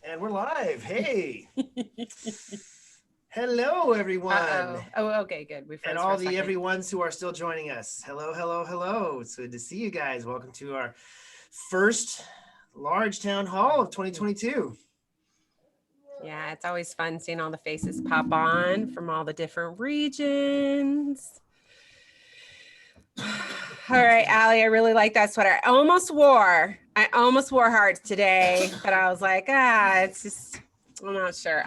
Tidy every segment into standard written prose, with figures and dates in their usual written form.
And we're live. Hey. Hello, everyone. Uh-oh. Oh, okay, good. We froze And for all a the second. everyones who are still joining us. Hello, hello, hello. It's good to see you guys. Welcome to our first large town hall of 2022. Yeah, it's always fun seeing all the faces pop on from all the different regions. All right, Allie, I really like that sweater. I almost wore hearts today, but I was like, it's just, I'm not sure.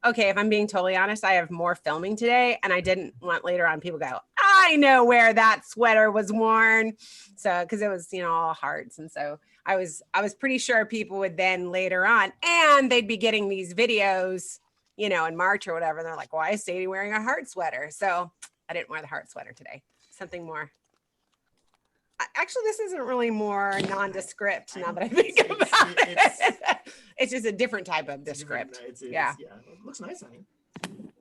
Okay, if I'm being totally honest, I have more filming today, and I didn't want later on people go, I know where that sweater was worn. So, because it was, all hearts. And so I was pretty sure people would then later on, and they'd be getting these videos, in March or whatever. And they're like, why is Sadie wearing a heart sweater? So I didn't wear the heart sweater today. Something more. Actually, this isn't really more nondescript now that I think about it. It's just a different type of descript. Yeah. It looks nice on you.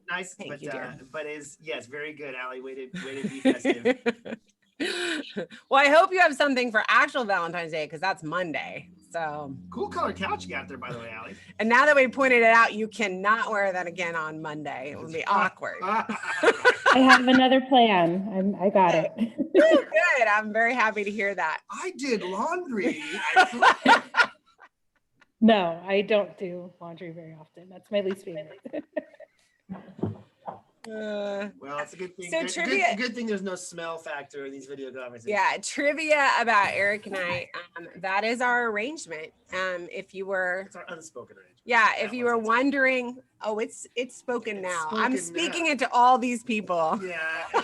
Nice, Thank you, dear. But yes, very good, Allie. Way to be festive. Well, I hope you have something for actual Valentine's Day because that's Monday. So cool colored couch you got there, by the way, Allie. And now that we pointed it out, you cannot wear that again on Monday. It would be awkward. I have another plan. I got it. Good. I'm very happy to hear that. I did laundry. No, I don't do laundry very often. That's my least favorite. Well, it's a good thing. So trivia. Good thing there's no smell factor in these video conversations. Yeah, trivia about Eric and I. That is our arrangement. If you were, it's our unspoken arrangement. Yeah, if you were wondering, it's spoken now. I'm speaking it to all these people. Yeah.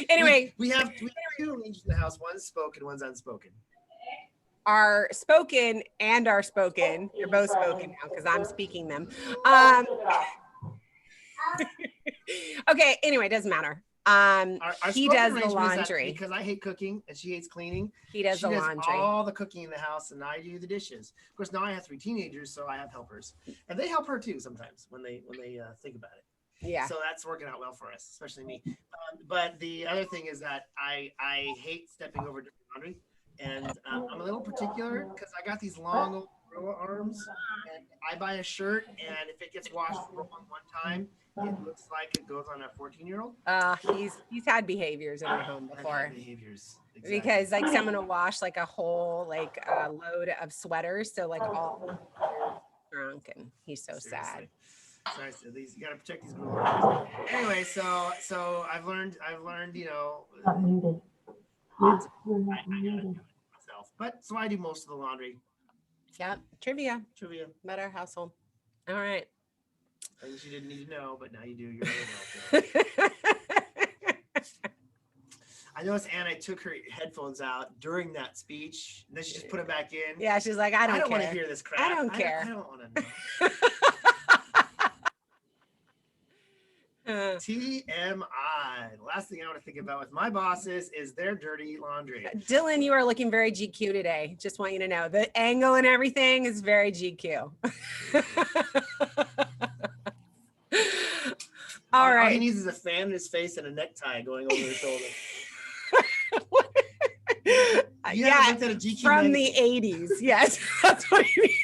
Anyway, we have two arrangements in the house. One's spoken, one's unspoken. Are spoken and are spoken. They're both spoken now because I'm speaking them. Okay, anyway, it doesn't matter. He does the laundry because I hate cooking and she hates cleaning. He does the laundry. All the cooking in the house, and I do the dishes. Of course, now I have 3 teenagers, so I have helpers, and they help her too sometimes when they think about it. Yeah. So that's working out well for us, especially me. But the other thing is that I hate stepping over dirty laundry, and I'm a little particular because I got these long old gorilla arms, and I buy a shirt, and if it gets washed wrong one time, it looks like it goes on a 14-year-old. He's had behaviors in my home before. Behaviors. Exactly. Because like someone will wash like a whole load of sweaters, so like all drunk, and he's so sad. Sorry, so you gotta protect these girls. Anyway, so I've learned, I gotta do it myself. But so I do most of the laundry. Yep. Trivia about our household. All right. Things you didn't need to know, but now you do. You're very welcome. I noticed Anna took her headphones out during that speech, and then she just put them back in. Yeah, she's like, I don't want to hear this crap. I don't care. I don't want to know. TMI. The last thing I want to think about with my bosses is their dirty laundry. Dylan, you are looking very GQ today. Just want you to know the angle and everything is very GQ. All right. All he needs is a fan in his face and a necktie going over his shoulder. Yeah, from the 80s. Yes, that's what he means.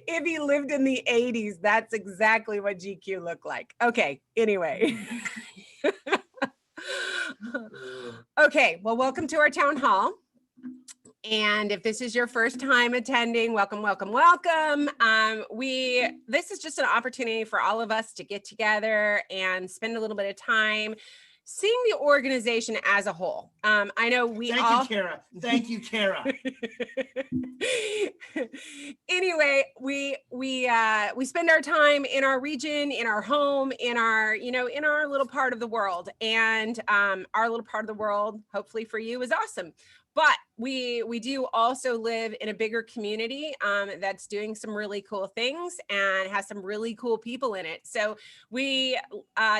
If he lived in the 80s, that's exactly what GQ looked like. Okay, anyway. Okay, well, welcome to our town hall. And if this is your first time attending, welcome, welcome, welcome. This is just an opportunity for all of us to get together and spend a little bit of time seeing the organization as a whole. I know Thank you, Kara. Anyway, we spend our time in our region, in our home, in our little part of the world, and our little part of the world, hopefully for you, is awesome. But we do also live in a bigger community that's doing some really cool things and has some really cool people in it. So we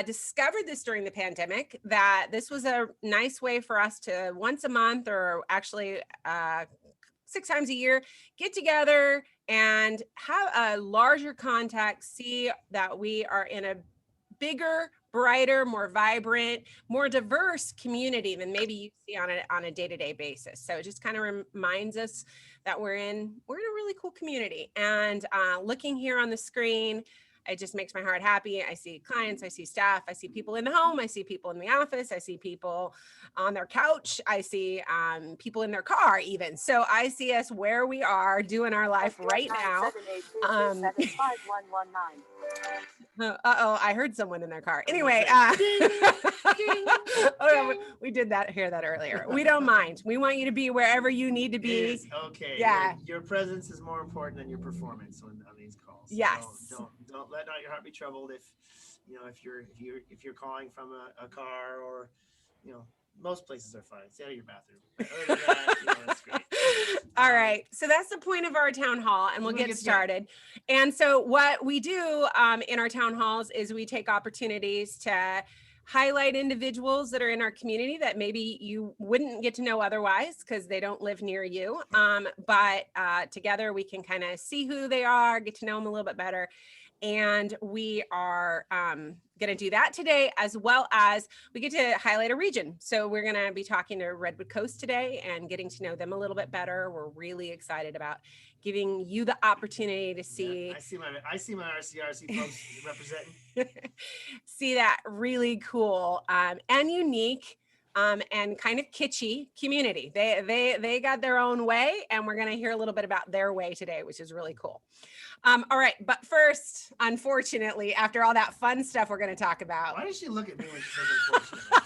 discovered this during the pandemic, that this was a nice way for us to once a month, or actually 6 times a year, get together and have a larger contact, see that we are in a bigger, brighter, more vibrant, more diverse community than maybe you see on a day-to-day basis. So it just kind of reminds us that we're in a really cool community. And looking here on the screen, it just makes my heart happy. I see clients, I see staff, I see people in the home, I see people in the office, I see people on their couch, I see people in their car even. So I see us where we are doing our life right now. Uh-oh, I heard someone in their car. Anyway, we did hear that earlier. We don't mind. We want you to be wherever you need to be. Okay. Yeah. Your presence is more important than your performance on these calls. Yes. Don't let not your heart be troubled if you're calling from a car or most places are fine. Stay out of your bathroom. Other than that, that's great. All right. So that's the point of our town hall, and we'll get started. And so what we do in our town halls is we take opportunities to highlight individuals that are in our community that maybe you wouldn't get to know otherwise because they don't live near you. But together we can kind of see who they are, get to know them a little bit better. And we are going to do that today, as well as we get to highlight a region. So we're going to be talking to Redwood Coast today and getting to know them a little bit better. We're really excited about giving you the opportunity to see. Yeah, I see my RCRC folks representing. See that really cool and unique and kind of kitschy community. They got their own way, and we're going to hear a little bit about their way today, which is really cool. All right, but first, unfortunately, after all that fun stuff we're going to talk about. Why does she look at me when she says unfortunately?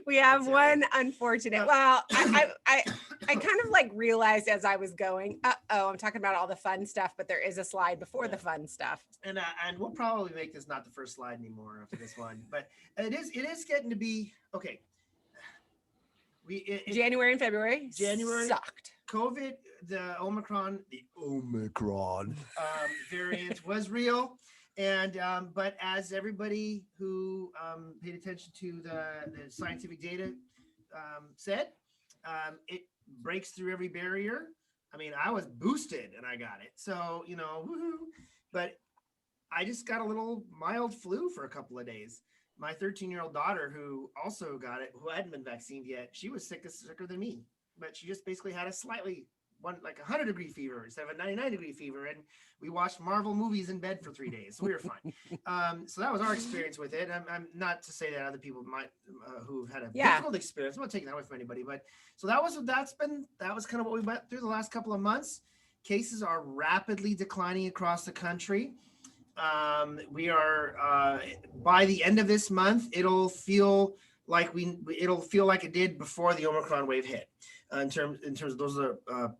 We have one unfortunate. Well, I kind of like realized as I was going, I'm talking about all the fun stuff, but there is a slide before the fun stuff. And we'll probably make this not the first slide anymore after this one, but it is getting to be okay. January and February sucked. COVID, the Omicron variant was real. And but as everybody who paid attention to the scientific data said, it breaks through every barrier. I mean, I was boosted and I got it. So, woohoo. But I just got a little mild flu for a couple of days. My 13-year-old daughter, who also got it, who hadn't been vaccinated yet, she was sicker than me. But she just basically had a like 100-degree fever instead of a 99-degree fever, and we watched Marvel movies in bed for 3 days, so we were fine. So that was our experience with it. I'm not to say that other people might who've had a difficult experience. I'm not taking that away from anybody, but so that was kind of what we went through the last couple of months. Cases are rapidly declining across the country. We are by the end of this month, it'll feel like it did before the Omicron wave hit. In terms of those are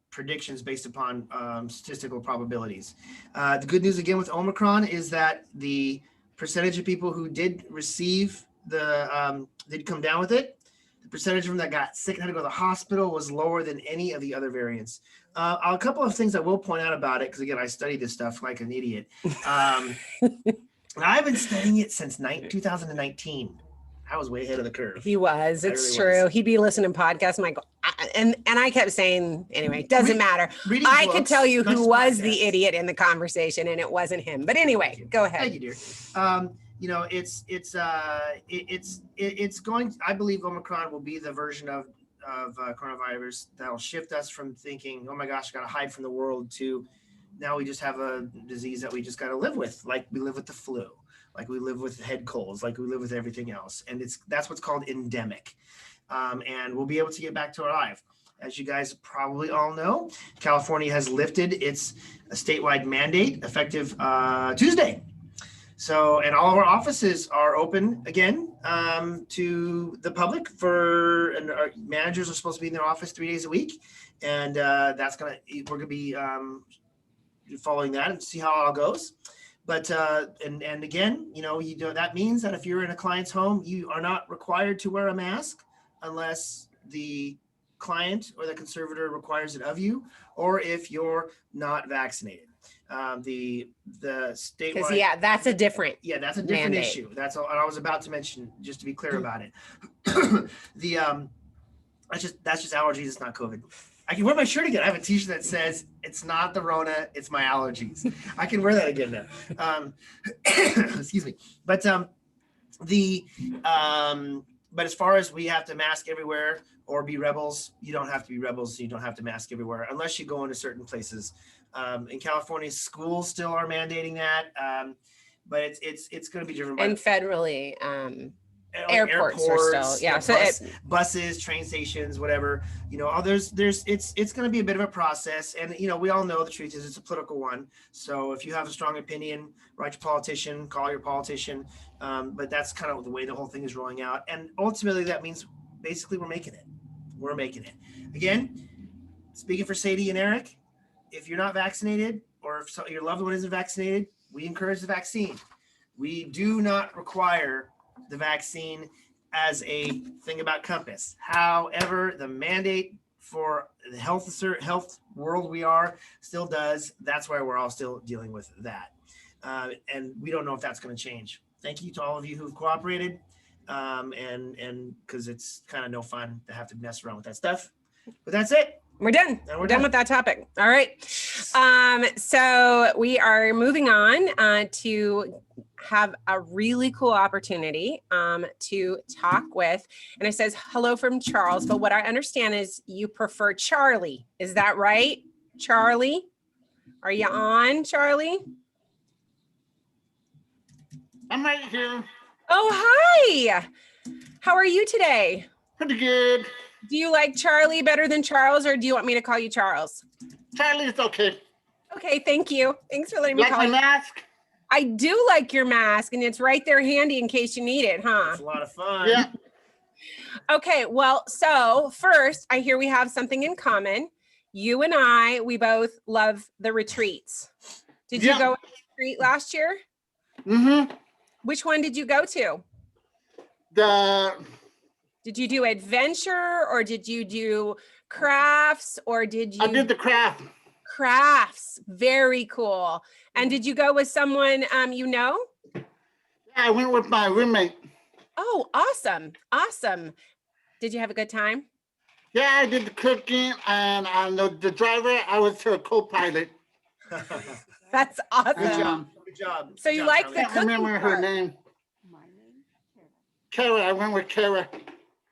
predictions based upon statistical probabilities. The good news again with Omicron is that the percentage of people who did receive did come down with it. The percentage of them that got sick and had to go to the hospital was lower than any of the other variants. A couple of things I will point out about it, because again, I studied this stuff like an idiot. And I've been studying it since 2019. I was way ahead of the curve. He was. It's really true. He'd be listening to podcasts. And I kept saying, anyway, doesn't matter. I could tell you who was the idiot in the conversation, and it wasn't him. But anyway, go ahead. Thank you, dear. It's going. I believe Omicron will be the version of coronavirus that'll shift us from thinking, oh my gosh, I got to hide from the world, to now we just have a disease that we just got to live with, like we live with the flu. Like we live with head colds, like we live with everything else. And that's what's called endemic. And we'll be able to get back to our life. As you guys probably all know, California has lifted its statewide mandate effective Tuesday. So, and all of our offices are open again to the public and our managers are supposed to be in their office 3 days a week. And we're going to be following that and see how it all goes. But and again, that means that if you're in a client's home, you are not required to wear a mask unless the client or the conservator requires it of you, or if you're not vaccinated. The statewide, that's a different that's a different mandate. Issue. That's all I was about to mention, just to be clear about it. That's just allergies. It's not COVID. I can wear my shirt again. I have a t-shirt that says, it's not the Rona, it's my allergies. I can wear that again now. Excuse me. But but as far as we have to mask everywhere or be rebels, you don't have to be rebels. You don't have to mask everywhere unless you go into certain places. In California, schools still are mandating that, but it's going to be driven by And federally, like airports are still, yeah. So buses, train stations, whatever. There's it's going to be a bit of a process, and we all know the truth is it's a political one. So if you have a strong opinion, write your politician, call your politician. But that's kind of the way the whole thing is rolling out, and ultimately that means basically we're making it. We're making it. Again, speaking for Sadie and Eric, if you're not vaccinated or if your loved one isn't vaccinated, we encourage the vaccine. We do not require the vaccine as a thing about Compass. However, the mandate for the health world we are still does. That's why we're all still dealing with that. And we don't know if that's going to change. Thank you to all of you who've cooperated. And because it's kind of no fun to have to mess around with that stuff. But that's it. We're done. We're done with that topic. All right. So we are moving on to have a really cool opportunity to talk with, and it says hello from Charles, but what I understand is you prefer Charlie. Is that right? Charlie? Are you on, Charlie? I'm right here. Oh, hi. How are you today? Pretty good. Do you like Charlie better than Charles, or do you want me to call you Charles? Charlie, it's okay. Okay, thank you. Thanks for letting me Like call my you. mask? I do like your mask, and it's right there handy in case you need it, huh? It's a lot of fun. Yeah. Okay, well, so first, I hear we have something in common. You and I, we both love the retreats. Did you go on a retreat last year? Mm-hmm. Which one did you go to? Did you do adventure, or did you do crafts, or did you? I did the craft. Crafts. Very cool. And did you go with someone you know? Yeah, I went with my roommate. Oh, awesome. Awesome. Did you have a good time? Yeah, I did the cooking, and the driver, I was her co-pilot. That's awesome. Good job. Good job. So you like the I can't cooking remember her part. name. Kara. I went with Kara.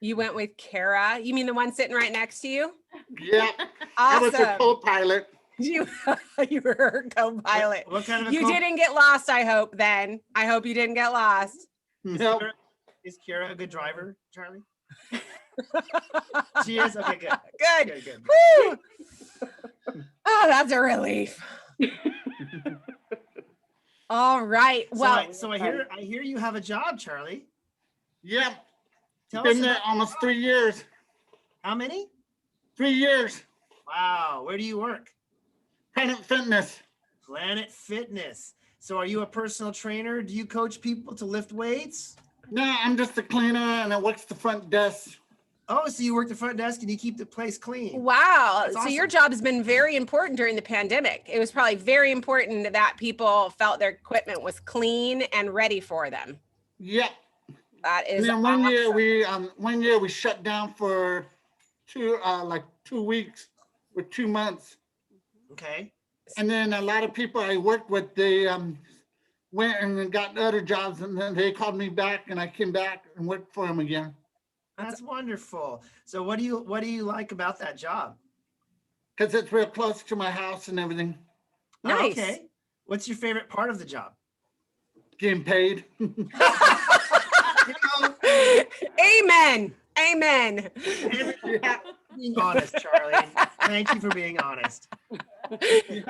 You went with Kara. You mean the one sitting right next to you? Yeah. I was her Awesome. co-pilot. You were her co-pilot. What kind of You didn't get lost, I hope, then. I hope you didn't get lost. No. Is Kara a good driver, Charlie? She is? Okay, good. Good. Good. Woo! Oh, that's a relief. All right. Well, So I hear you have a job, Charlie. Yeah. Tell Been us there about almost 3 years. how many? 3 years. Wow. Where do you work? Planet Fitness. Planet Fitness. So are you a personal trainer? Do you coach people to lift weights? No, I'm just a cleaner, and I work the front desk. Oh, so you work the front desk and you keep the place clean. wow. That's So your awesome. job has been very important during the pandemic. It was probably very important that people felt their equipment was clean and ready for them. Yep. That is And then awesome. one year we shut down for 2 weeks or 2 months. Okay. And then a lot of people I worked with, they went and then got other jobs, and then they called me back, and I came back and worked for them again. That's wonderful. So what do you like about that job? Because it's real close to my house and everything. Oh, Nice. okay. What's your favorite part of the job? Getting paid. Amen. Amen. Yeah. Being honest, Charlie. Thank you for being honest.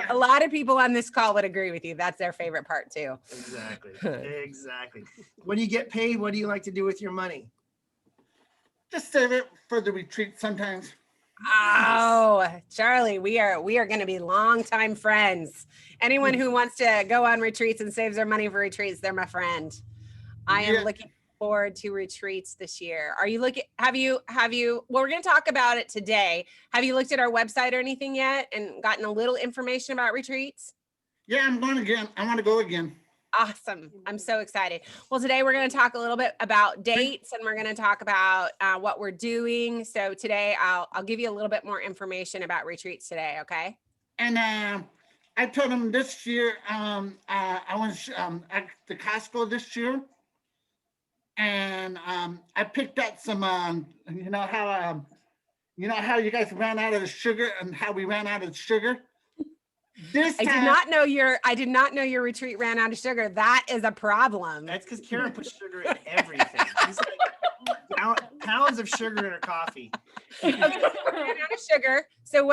A lot of people on this call would agree with you. That's their favorite part too. Exactly. Exactly. When you get paid, what do you like to do with your money? Just save it for the retreat sometimes. Oh, Charlie, we are going to be longtime friends. Anyone who wants to go on retreats and saves their money for retreats, they're my friend. I am Yeah. looking forward to retreats this year. Are you looking, have you, well, we're going to talk about it today. Have you looked at our website or anything yet and gotten a little information about retreats? Yeah, I'm going again. I want to go again. Awesome. I'm so excited. Well, today we're going to talk a little bit about dates, and we're going to talk about what we're doing. So today I'll give you a little bit more information about retreats today. Okay. And I told them this year, I went at the Costco this year. and I picked up some. You know how you guys ran out of the sugar and how we ran out of the sugar. This I time, did not know your retreat ran out of sugar. That is a problem. That's because Kara puts sugar in everything. She's like pounds of sugar in her coffee. Okay, so you ran out of sugar. So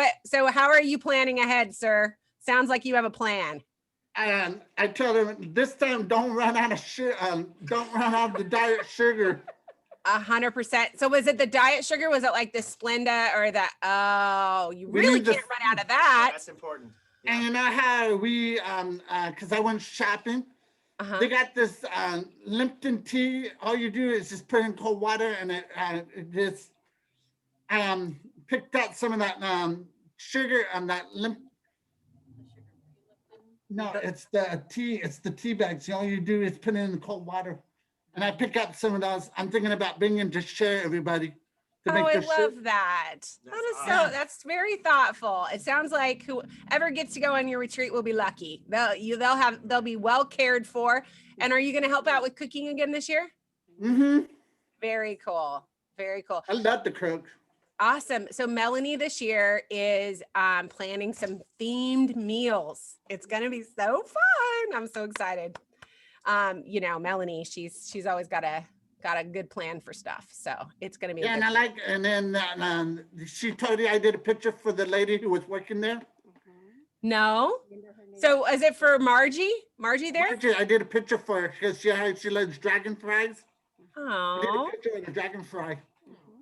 how are you planning ahead, sir? Sounds like you have a plan. and I told him this time don't run out of sugar. Don't run out of the diet sugar. 100%. So was it the diet sugar? Was it like the Splenda or the, oh, you We really need the- can't run out of that. That's important. And you know how we because I went shopping. Uh-huh. They got this Lipton tea. All you do is just put in cold water, and it just picked up some of that sugar and that No, it's the tea. It's the tea bags. All you do is put it in cold water, and I pick up some of those. I'm thinking about bringing to share everybody. To Oh, I their love that. That is so, that's very thoughtful. It sounds like whoever gets to go on your retreat will be lucky. They'll be well cared for. And are you going to help out with cooking again this year? Mm-hmm. Very cool. Very cool. I love the cook. Awesome. So Melanie this year is planning some themed meals. It's going to be so fun. I'm so excited. Melanie, she's always got a good plan for stuff. So it's going to be. Yeah, and I like, and then she told you I did a picture for the lady who was working there. No. So is it for Margie? Margie there? Margie, I did a picture for her because she loves dragonflies. I did a Oh, picture of the dragonfly.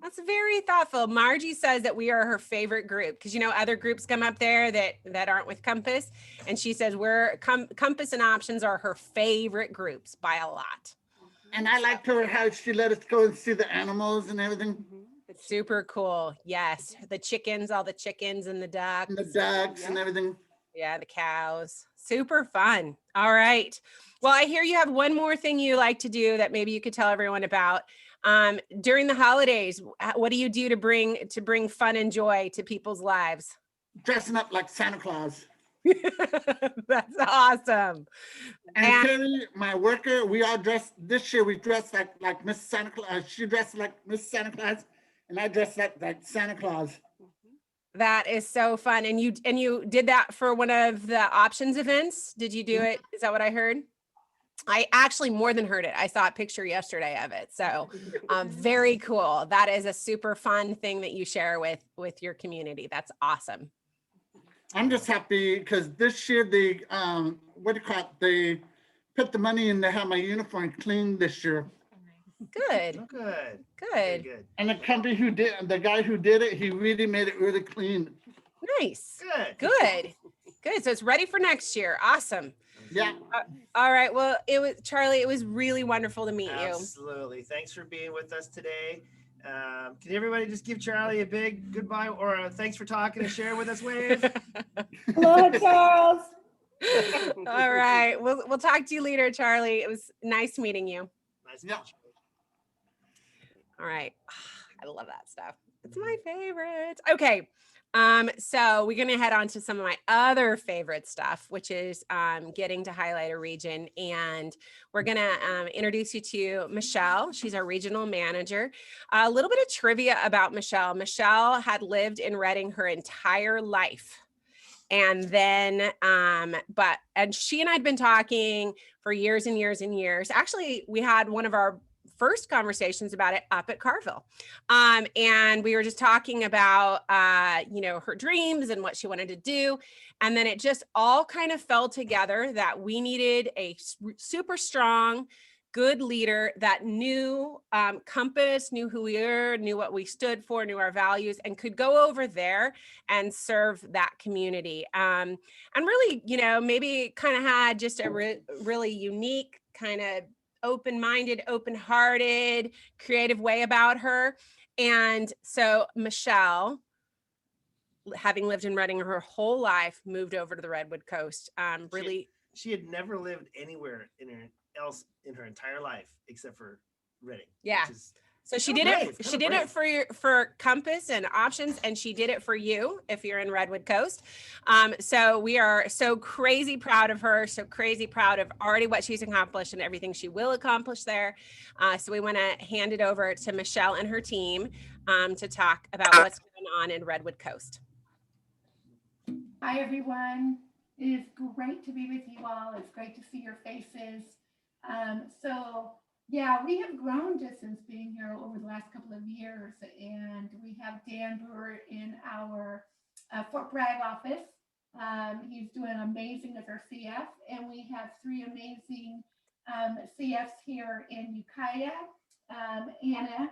that's very thoughtful. Margie says that we are her favorite group because other groups come up there that aren't with Compass, and she says Compass and Options are her favorite groups by a lot. And I liked her how she let us go and see the animals and everything. It's super cool. Yes, the chickens, all the chickens and the ducks. And the ducks and everything. Yeah, the cows. Super fun. All right. Well, I hear you have one more thing you like to do that maybe you could tell everyone about. During the holidays, what do you do to bring fun and joy to people's lives? Dressing up like Santa Claus. That's awesome. And Carrie, my worker, we all dressed this year. We dressed like Miss Santa Claus. She dressed like Miss Santa Claus, and I dressed like Santa Claus. That is so fun. And you did that for one of the options events. Did you do it? Is that what I heard? I actually more than heard it. I saw a picture yesterday of it. So very cool. That is a super fun thing that you share with your community. That's awesome. I'm just happy because this year they they put the money in to have my uniform cleaned this year. Good. Oh, good. Good. Very good. And the guy who did it, he really made it really clean. Nice. Good. Good. Good. So it's ready for next year. Awesome. Yeah. All right. Well, Charlie, it was really wonderful to meet you. Absolutely. Thanks for being with us today. Can everybody just give Charlie a big goodbye or a thanks for talking and sharing with us wave? Hello, Charles. All right. We'll talk to you later, Charlie. It was nice meeting you. Nice Yeah. meeting you. All right. I love that stuff. It's my favorite. Okay. So we're going to head on to some of my other favorite stuff, which is getting to highlight a region. And we're going to introduce you to Michelle. She's our regional manager. A little bit of trivia about Michelle. Michelle had lived in Reading her entire life. And then, and she and I'd been talking for years and years and years. Actually, we had one of our first conversations about it up at Carville. And we were just talking about, her dreams and what she wanted to do. And then it just all kind of fell together that we needed a super strong, good leader that knew Compass, knew who we were, knew what we stood for, knew our values, and could go over there and serve that community. And really, maybe kind of had just a really unique kind of open-minded, open-hearted, creative way about her. And so Michelle, having lived in Reading her whole life, moved over to the Redwood Coast. She had never lived anywhere else in her entire life except for Reading. Yeah. So she Oh, did great. it. It's She kinda did it for Compass and Options, and she did it for you if you're in Redwood Coast. So we are so crazy proud of her. So crazy proud of already what she's accomplished and everything she will accomplish there. So we want to hand it over to Michelle and her team to talk about what's going on in Redwood Coast. Hi, everyone. It is great to be with you all. It's great to see your faces. Yeah, we have grown just since being here over the last couple of years, and we have Dan Brewer in our Fort Bragg office. He's doing amazing as our CF, and we have three amazing CFs here in Ukiah, Anna,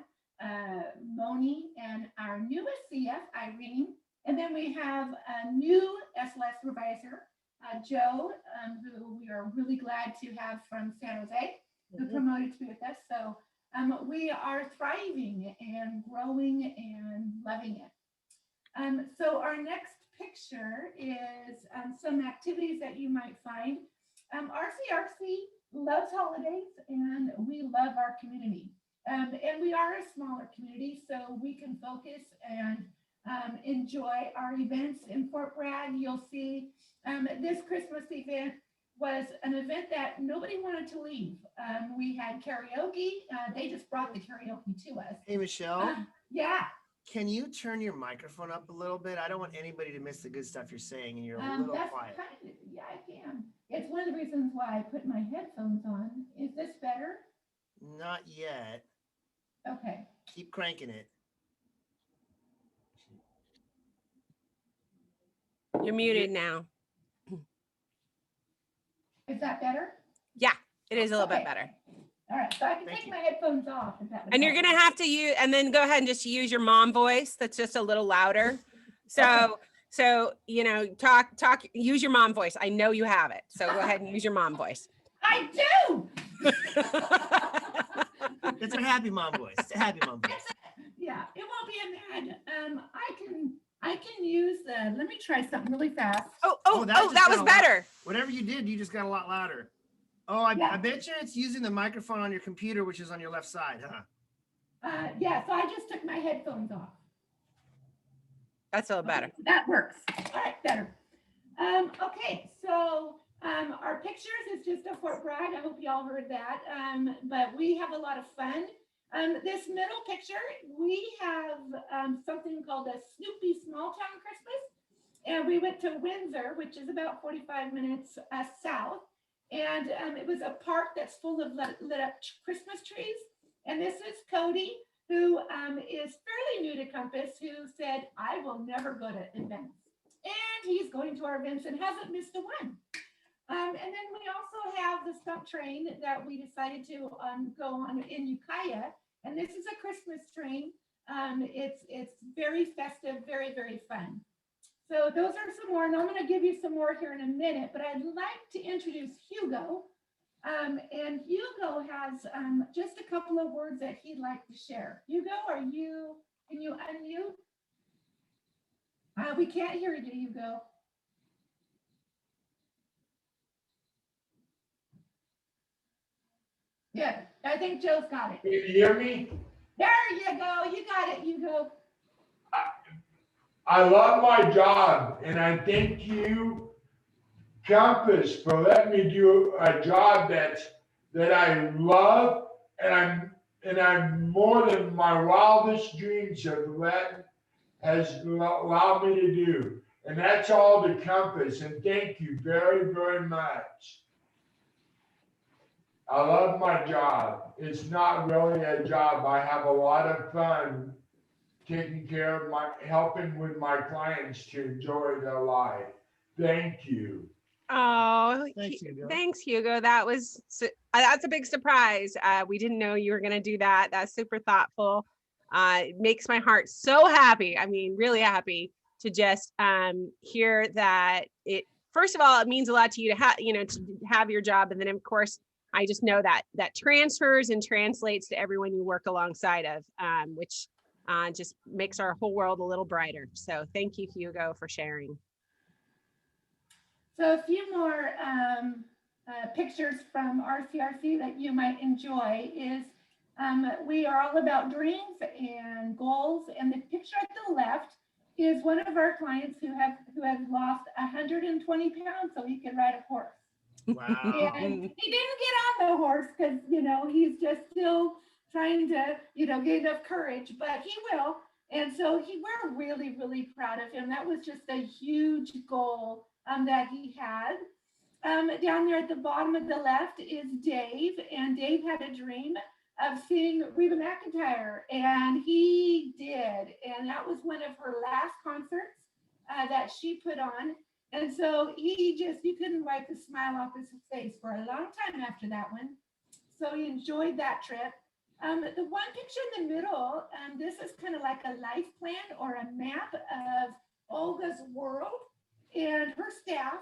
Moni, and our newest CF, Irene. And then we have a new SLS supervisor, Joe, who we are really glad to have from San Jose, who promoted to be with us. So we are thriving and growing and loving it. So our next picture is some activities that you might find. RCRC loves holidays and we love our community. And we are a smaller community, so we can focus and enjoy our events in Fort Bragg. You'll see this Christmas event was an event that nobody wanted to leave. We had karaoke. They just brought the karaoke to us. Hey, Michelle, Yeah. can you turn your microphone up a little bit? I don't want anybody to miss the good stuff you're saying, and you're a little That's quiet. yeah, I can. It's one of the reasons why I put my headphones on. Is this better? Not yet. Okay. Keep cranking it. You're muted now. Is that better? Yeah, it is a little bit Okay. better. All right. So I can Thank take you. my headphones off. If that would And you're help. gonna have to use, and then go ahead and just use your mom voice. That's just a little louder. So you know, talk, use your mom voice. I know you have it. So go ahead and use your mom voice. I do. It's a happy mom voice. It's a happy mom voice. Yeah, it won't be a bad. I can use the. Let me try something really fast. That was better. Whatever you did, you just got a lot louder. Oh, Yeah. I bet you it's using the microphone on your computer, which is on your left side, huh? Yeah. So I just took my headphones off. That's a little better. That works. All right, better. Okay, so our pictures is just a Fort Bragg. I hope you all heard that. But we have a lot of fun. This middle picture, we have something called a Snoopy Small Town Christmas. And we went to Windsor, which is about 45 minutes south. And it was a park that's full of lit up Christmas trees. And this is Cody, who is fairly new to Compass, who said, I will never go to events. And he's going to our events and hasn't missed a one. And then we also have the stump train that we decided to go on in Ukiah. And this is a Christmas train. It's very festive, very, very fun. So those are some more, and I'm going to give you some more here in a minute, but I'd like to introduce Hugo. And Hugo has just a couple of words that he'd like to share. Hugo, can you unmute? We can't hear you, Hugo. Yeah, I think Joe's got it. Can you hear me? There you go. You got it, Hugo. I love my job, and I thank you, Compass, for letting me do a job that I love, and I'm more than my wildest dreams has allowed me to do. And that's all the Compass, and thank you very, very much. I love my job. It's not really a job. I have a lot of fun taking care of helping with my clients to enjoy their life. Thank you. Oh, Thanks, Hugo. thanks, Hugo. That's a big surprise. We didn't know you were going to do that. That's super thoughtful. It makes my heart so happy. I mean, really happy to just hear that. First of all, it means a lot to you to have your job, and then of course, I just know that transfers and translates to everyone you work alongside of, which just makes our whole world a little brighter. So thank you, Hugo, for sharing. So a few more pictures from RCRC that you might enjoy is We are all about dreams and goals. And the picture at the left is one of our clients who has lost 120 pounds so he can ride a horse. Wow. And he didn't get on the horse because, he's just still trying to, get enough courage, but he will. And so we're really, really proud of him. That was just a huge goal that he had. Down there at the bottom of the left is Dave, and Dave had a dream of seeing Reba McEntire, and he did. And that was one of her last concerts that she put on. And so you couldn't wipe the smile off his face for a long time after that one. So he enjoyed that trip. The one picture in the middle, this is kind of like a life plan or a map of Olga's world. And her staff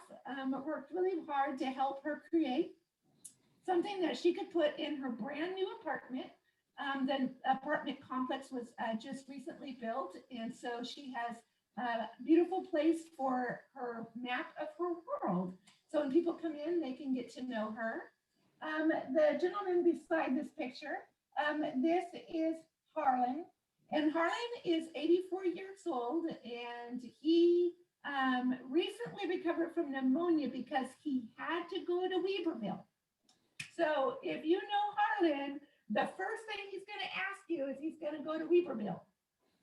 worked really hard to help her create something that she could put in her brand new apartment. The apartment complex was just recently built. And so she has a beautiful place for her map of her world. So when people come in, they can get to know her. The gentleman beside this picture, this is Harlan. And Harlan is 84 years old, and he recently recovered from pneumonia because he had to go to Weaverville. So if you know Harlan, the first thing he's going to ask you is he's going to go to Weaverville.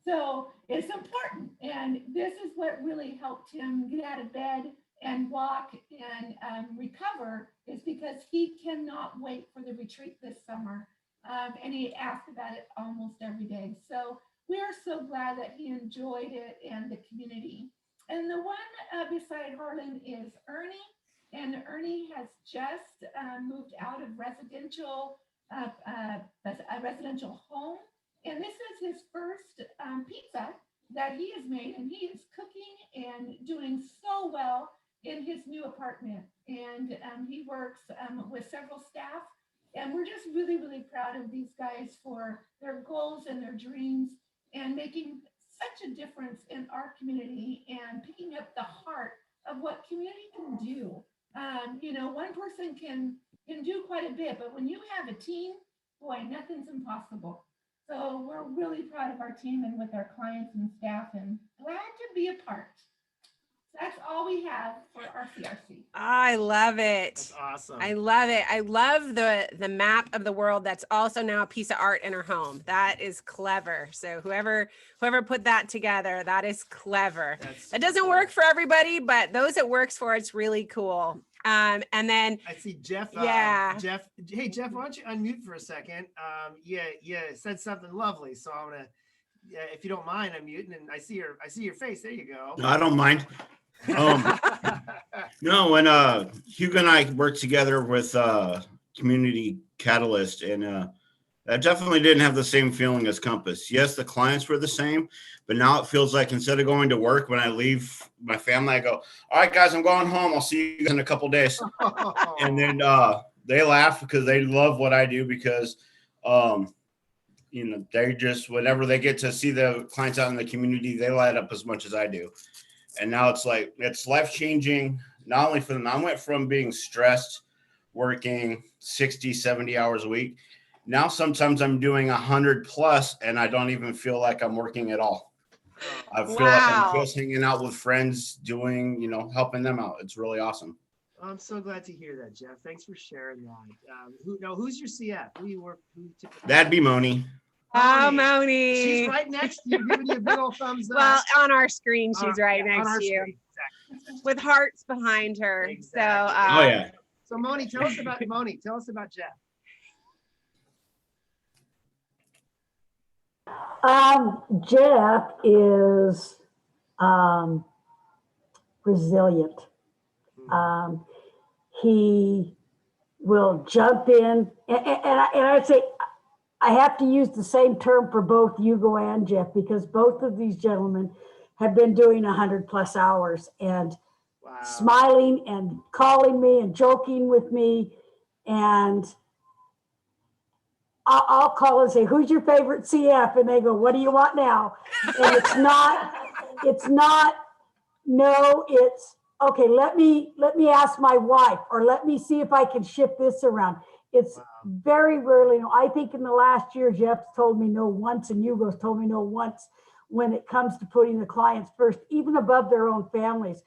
So it's important. And this is what really helped him get out of bed and walk and recover, is because he cannot wait for the retreat this summer. And he asked about it almost every day. So we are so glad that he enjoyed it and the community. And the one beside Harlan is Ernie. And Ernie has just moved out of a residential home. And this is his first pizza that he has made. And he is cooking and doing so well in his new apartment. And he works with several staff. And we're just really, really proud of these guys for their goals and their dreams and making such a difference in our community and picking up the heart of what community can do. One person can do quite a bit, but when you have a team, boy, nothing's impossible. So we're really proud of our team and with our clients and staff, and glad to be a part. That's all we have for our CRC. I love it. That's awesome. I love it. I love the map of the world that's also now a piece of art in her home. That is clever. So whoever put that together, that is clever. It doesn't work for everybody, but those it works for, it's really cool. And then I see Jeff. Yeah. Jeff. Hey, Jeff, why don't you unmute for a second? Yeah, said something lovely. So I'm gonna, if you don't mind, unmuting, and I see your face. There you go. No, I don't mind. No, when Hugo and I worked together with Community Catalyst, and that definitely didn't have the same feeling as Compass. Yes, the clients were the same, but now it feels like instead of going to work, when I leave my family, I go, all right, guys, I'm going home. I'll see you in a couple days. And then they laugh because they love what I do, because they just, whenever they get to see the clients out in the community, they light up as much as I do. And now it's like, it's life-changing, not only for them. I went from being stressed, working 60, 70 hours a week. Now sometimes I'm doing 100 plus, and I don't even feel like I'm working at all. I feel like I'm just hanging out with friends, doing, helping them out. It's really awesome. I'm so glad to hear that, Jeff. Thanks for sharing that. Who's your CF? Who you work? That'd be Moni. Oh, Moni. She's right next to you, giving you a big old thumbs up. Well, on our screen, she's right next to you, exactly. with hearts behind her. Exactly. So, Oh yeah. So Moni, tell us about Jeff. Jeff is resilient. He will jump in, and I'd say I have to use the same term for both Hugo and Jeff, because both of these gentlemen have been doing 100 plus hours and smiling and calling me and joking with me. And I'll call and say, who's your favorite CF? And they go, what do you want now? And it's okay, let me ask my wife, or let me see if I can shift this around. It's Wow. very rarely, I think in the last year, Jeff's told me no once and Hugo's told me no once when it comes to putting the clients first, even above their own families.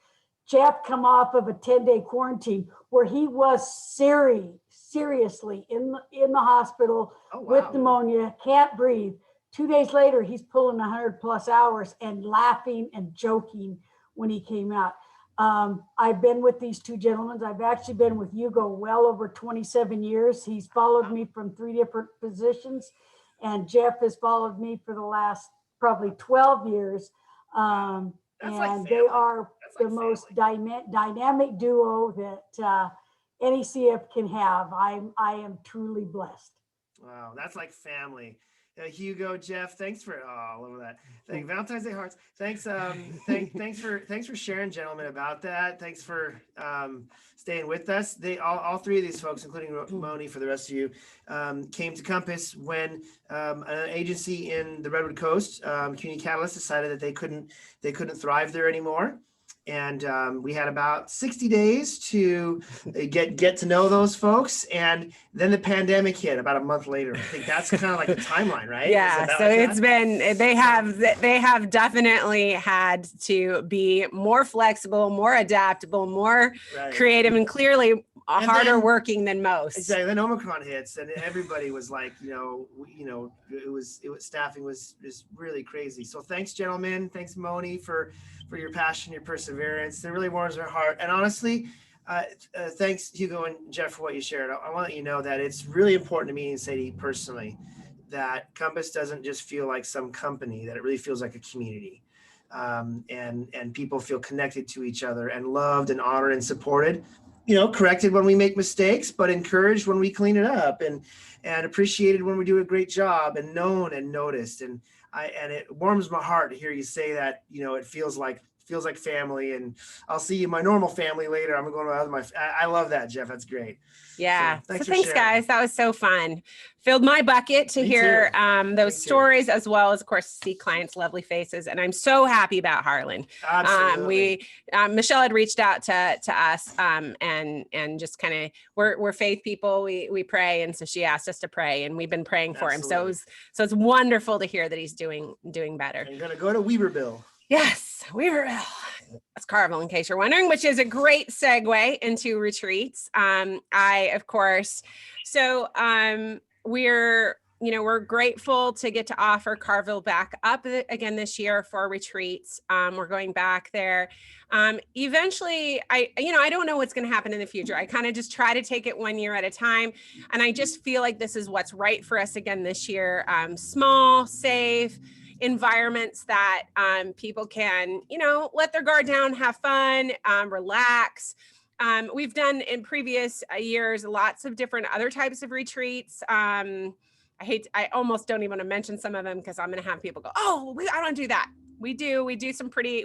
Jeff come off of a 10-day quarantine where he was seriously in the hospital Oh, with wow. pneumonia, can't breathe. 2 days later, he's pulling 100+ hours and laughing and joking when he came out. I've been with these two gentlemen. I've actually been with Hugo well over 27 years. He's followed me from 3 different positions, and Jeff has followed me for the last probably 12 years. That's like And they family. are That's the like most family. dynamic duo that any CF can have. I am truly blessed. Wow, that's like family. Hugo, Jeff, thanks for all over that. Valentine's Day hearts. Thanks, thanks for sharing, gentlemen, about that. Thanks for staying with us. They all three of these folks, including Moni, for the rest of you, came to Compass when an agency in the Redwood Coast, Community Catalyst, decided that they couldn't thrive there anymore. And we had about 60 days to get to know those folks, and then the pandemic hit about a month later. I think that's kind of like the timeline, right? Yeah, so it's been they have definitely had to be more flexible, more adaptable, more creative, and clearly harder working than most. Exactly. Then Omicron hits, and everybody was like, it was staffing was really crazy. So thanks, gentlemen. Thanks, Moni, for your passion, your perseverance. It really warms our heart. And honestly, thanks, Hugo and Jeff, for what you shared. I want to let you know that it's really important to me and Sadie personally that Compass doesn't just feel like some company, that it really feels like a community. And people feel connected to each other and loved and honored and supported, corrected when we make mistakes, but encouraged when we clean it up, and appreciated when we do a great job, and known and noticed. And it warms my heart to hear you say that, it feels like family, and I'll see you, my normal family, later. I'm going to I love that, Jeff. That's great. Yeah. So thanks guys. That was so fun. Filled my bucket to hear those stories, as well as, of course, see clients' lovely faces. And I'm so happy about Harlan. Absolutely. Michelle had reached out to us and just kind of, we're faith people. We pray. And so she asked us to pray, and we've been praying for him. So it's wonderful to hear that he's doing better. I'm going to go to Weaverville. Yes, Weaverville. That's Carville, in case you're wondering, which is a great segue into retreats. We're grateful to get to offer Carville back up again this year for retreats. We're going back there. Eventually, I don't know what's going to happen in the future. I kind of just try to take it 1 year at a time. And I just feel like this is what's right for us again this year. Small, safe environments that people can, let their guard down, have fun, relax. We've done in previous years lots of different other types of retreats. I almost don't even want to mention some of them because I'm going to have people go, I don't do that. We've done some pretty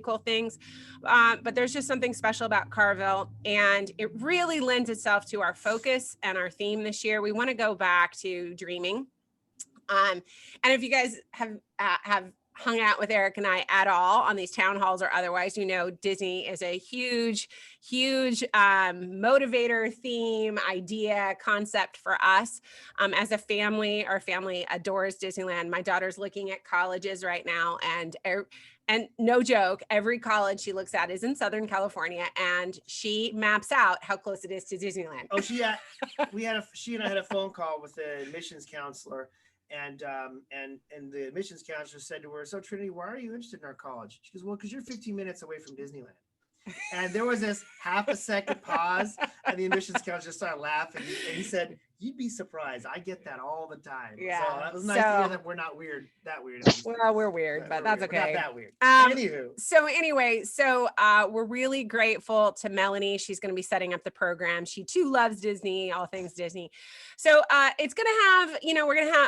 cool things. But there's just something special about Carville, and it really lends itself to our focus and our theme this year. We want to go back to dreaming. And if you guys have hung out with Eric and I at all on these town halls or otherwise, Disney is a huge motivator, theme, idea, concept for us. As a family, our family adores Disneyland. My daughter's looking at colleges right now, and no joke, every college she looks at is in Southern California, and she maps out how close it is to Disneyland. Oh, she and I had a phone call with the admissions counselor. And the admissions counselor said to her, "So Trinity, why are you interested in our college?" She goes, "Well, because you're 15 minutes away from Disneyland." And there was this half a second pause, and the admissions counselor started laughing, and he said, "You'd be surprised. I get that all the time." Yeah. So that was nice to hear that we're not weird. That weird. Well, we're weird, but that's okay. We're not that weird. Anywho. So we're really grateful to Melanie. She's going to be setting up the program. She too loves Disney, all things Disney. So it's going to have,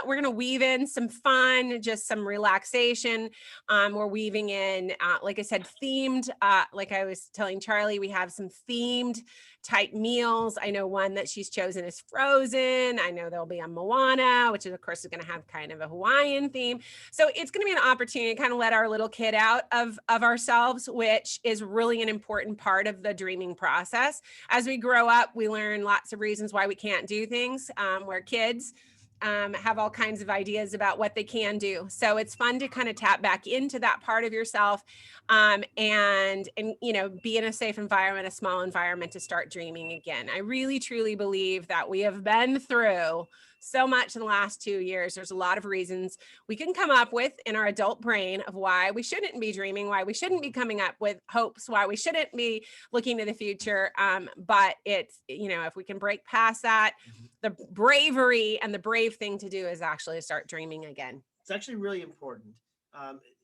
we're going to weave in some fun, just some relaxation. We're weaving in, like I said, themed, like I was telling Charlie, we have some themed type meals. I know one that she's chosen is Frozen. Frozen. I know there'll be a Moana, which is of course is going to have kind of a Hawaiian theme. So it's going to be an opportunity to kind of let our little kid out of ourselves, which is really an important part of the dreaming process. As we grow up, we learn lots of reasons why we can't do things. We're kids. Have all kinds of ideas about what they can do. So it's fun to kind of tap back into that part of yourself, and you know, be in a safe environment, a small environment to start dreaming again. I really truly believe that we have been through so much in the last 2 years. There's a lot of reasons we can come up with in our adult brain of why we shouldn't be dreaming, why we shouldn't be coming up with hopes, why we shouldn't be looking to the future. But it's, you know, if we can break past that, the bravery and the brave thing to do is actually start dreaming again. It's actually really important.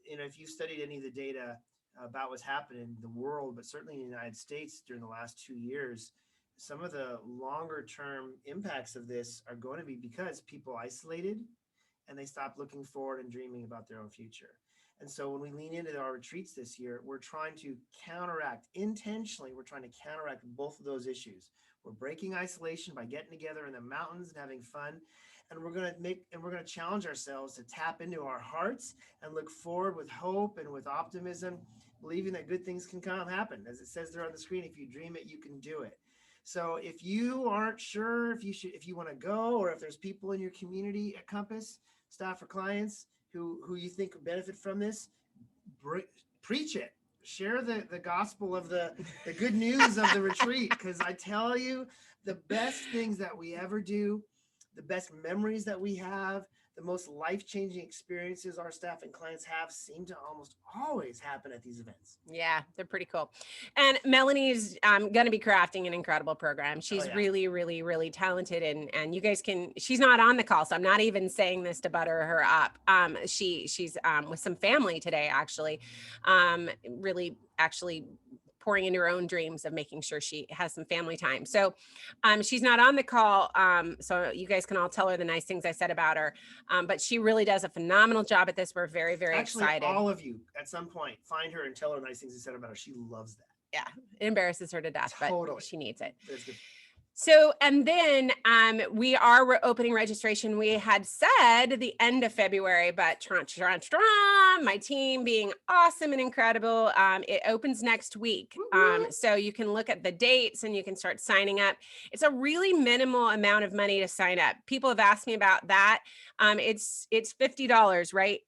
You know, if you've studied any of the data about what's happened in the world, but certainly in the United States during the last 2 years, some of the longer term impacts of this are going to be because people isolated and they stopped looking forward and dreaming about their own future. And so when we lean into our retreats this year, we're trying to counteract, intentionally, we're trying to counteract both of those issues. We're breaking isolation by getting together in the mountains and having fun. And we're going to challenge ourselves to tap into our hearts and look forward with hope and with optimism, believing that good things can happen. As it says there on the screen, if you dream it, you can do it. So if you aren't sure if you want to go, or if there's people in your community at Compass, staff or clients who you think would benefit from this, preach it. Share the gospel of the good news of the retreat, because I tell you, the best things that we ever do, the best memories that we have, the most life-changing experiences our staff and clients have seem to almost always happen at these events. Yeah, they're pretty cool. And Melanie's going to be crafting an incredible program. She's really, really, really talented. And you guys can, she's not on the call, so I'm not even saying this to butter her up. She's with some family today, actually, really actually pouring into her own dreams of making sure she has some family time. So she's not on the call. So you guys can all tell her the nice things I said about her. But she really does a phenomenal job at this. We're very, very excited. All of you at some point find her and tell her nice things you said about her. She loves that. Yeah, it embarrasses her to death, Totally. But she needs it. That's good. So, and then we are opening registration. We had said the end of February, but my team being awesome and incredible, it opens next week. So you can look at the dates and you can start signing up. It's a really minimal amount of money to sign up. People have asked me about that. It's $50, right?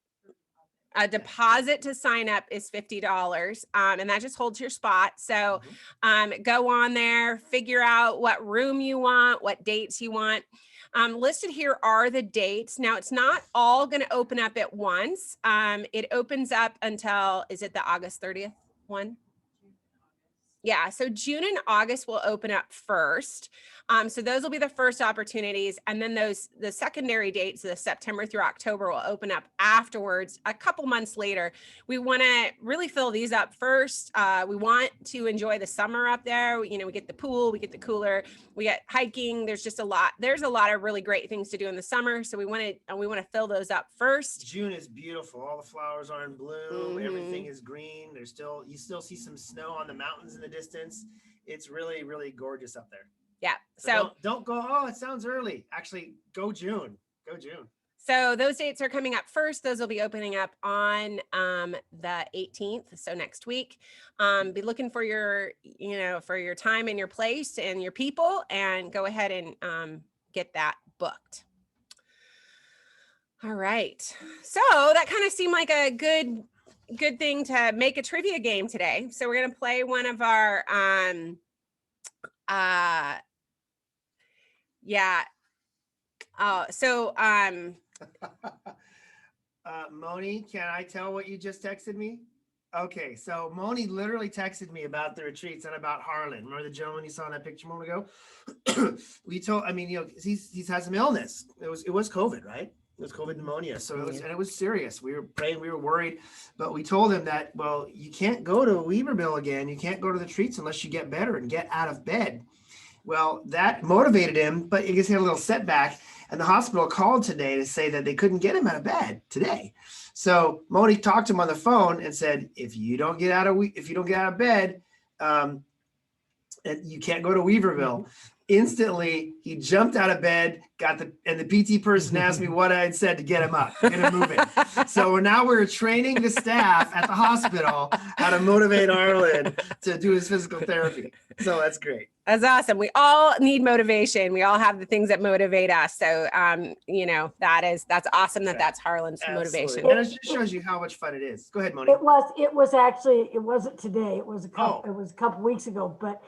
A deposit to sign up is $50, and that just holds your spot. So go on there, figure out what room you want, what dates you want. Listed here are the dates. Now, it's not all going to open up at once. It opens up until, is it the August 30th one? Yeah, so June and August will open up first. So those will be the first opportunities. And then the secondary dates, the September through October, will open up afterwards, a couple months later. We want to really fill these up first. We want to enjoy the summer up there. You know, we get the pool, we get the cooler, we get hiking. There's just a lot. There's a lot of really great things to do in the summer. So we want to fill those up first. June is beautiful. All the flowers are in bloom. Everything is green. You still see some snow on the mountains in the distance. It's really, really gorgeous up there. Yeah. So don't go, oh, it sounds early. Actually, go June. Go June. So those dates are coming up first. Those will be opening up on the 18th. So next week. Be looking for your time and your place and your people, and go ahead and get that booked. All right. So that kind of seemed like a good thing to make a trivia game today. So we're going to play one of our Moni, can I tell what you just texted me? Okay, so Moni literally texted me about the retreats and about Harlan. Remember the gentleman you saw in that picture a moment ago? He's had some illness. It was COVID, right? It was COVID pneumonia. So it was serious. We were praying, we were worried, but we told him that, well, you can't go to Weaverville again. You can't go to the retreats unless you get better and get out of bed. Well, that motivated him, but he just had a little setback, and the hospital called today to say that they couldn't get him out of bed today. So Moni talked to him on the phone and said, if you don't get out of bed, and you can't go to Weaverville. instantly he jumped out of bed, and the PT person asked me what I had said to get him up, get him moving. So now we're training the staff at the hospital how to motivate Arlen to do his physical therapy. So that's great. That's awesome. We all need motivation. We all have the things that motivate us. So, that's awesome that's Harlan's motivation. And it just shows you how much fun it is. Go ahead, Moni. It was actually, it wasn't today. It was a couple weeks ago, but